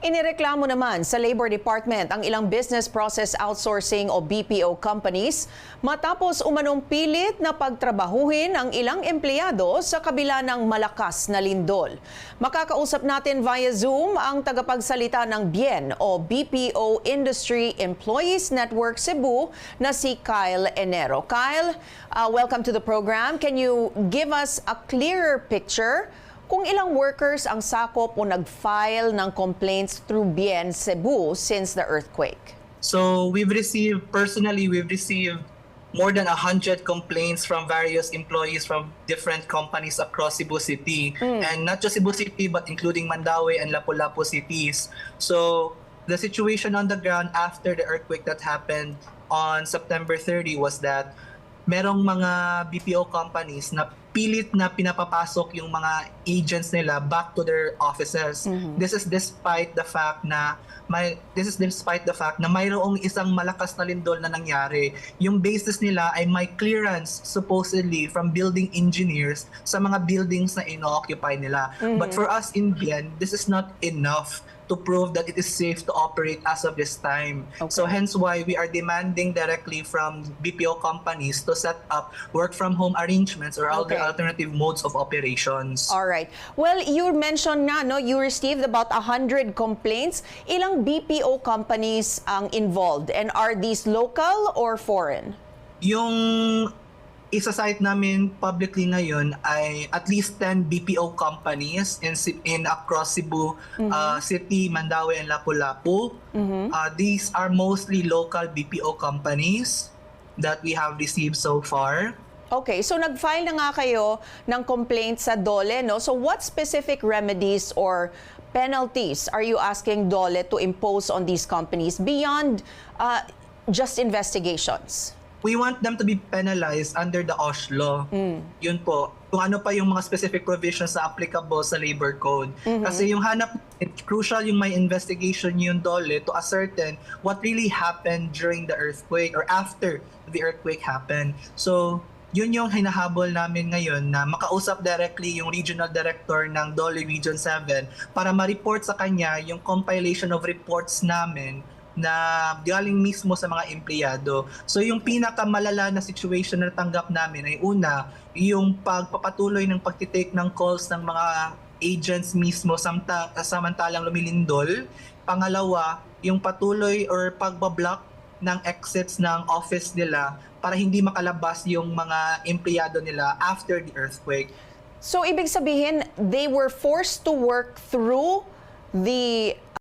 Inireklamo naman sa Labor Department ang ilang business process outsourcing o BPO companies matapos umanong pilit na pagtrabahuhin ang ilang empleyado sa kabila ng malakas na lindol. Makakausap natin via Zoom ang tagapagsalita ng BIEN o BPO Industry Employees Network Cebu na si Kyle Enero. Kyle, welcome to the program. Can you give us a clearer picture kung ilang workers ang sakop o nag-file ng complaints through BIEN Cebu since the earthquake? So we've received more than 100 complaints from various employees from different companies across Cebu City. And not just Cebu City, but including Mandaue and Lapu-Lapu cities. So the situation on the ground after the earthquake that happened on September 30 was that merong mga BPO companies na pilit na pinapapasok yung mga agents nila back to their offices. This is despite the fact na mayroong isang malakas na lindol na nangyari. Yung bases nila ay may clearance supposedly from building engineers sa mga buildings na ino-occupy nila. But for us in BIEN, this is not enough to prove that it is safe to operate as of this time. Okay. So hence why we are demanding directly from BPO companies to set up work-from-home arrangements or other alternative modes of operations. All right. Well, you mentioned na, no, you received about 100 complaints. Ilang BPO companies ang involved? And are these local or foreign? Yung isa-cite namin publicly ngayon ay at least 10 BPO companies in across Cebu City, Mandaue, and Lapu-Lapu. These are mostly local BPO companies that we have received so far. Okay, so nag-file na nga kayo ng complaint sa DOLE, no? So what specific remedies or penalties are you asking DOLE to impose on these companies beyond just investigations? We want them to be penalized under the OSH law. Yun po. Kung ano pa yung mga specific provisions na applicable sa labor code. Kasi yung crucial yung may investigation yung DOLE to ascertain what really happened during the earthquake or after the earthquake happened. So, yun yung hinahabol namin ngayon na makausap directly yung regional director ng DOLE Region 7 para ma-report sa kanya yung compilation of reports namin na galing mismo sa mga empleyado. So yung pinakamalala na situation na natanggap namin ay una, yung pagpapatuloy ng pagtitake ng calls ng mga agents mismo samantalang lumilindol. Pangalawa, yung patuloy or pagbablock ng exits ng office nila para hindi makalabas yung mga empleyado nila after the earthquake. So ibig sabihin, they were forced to work through the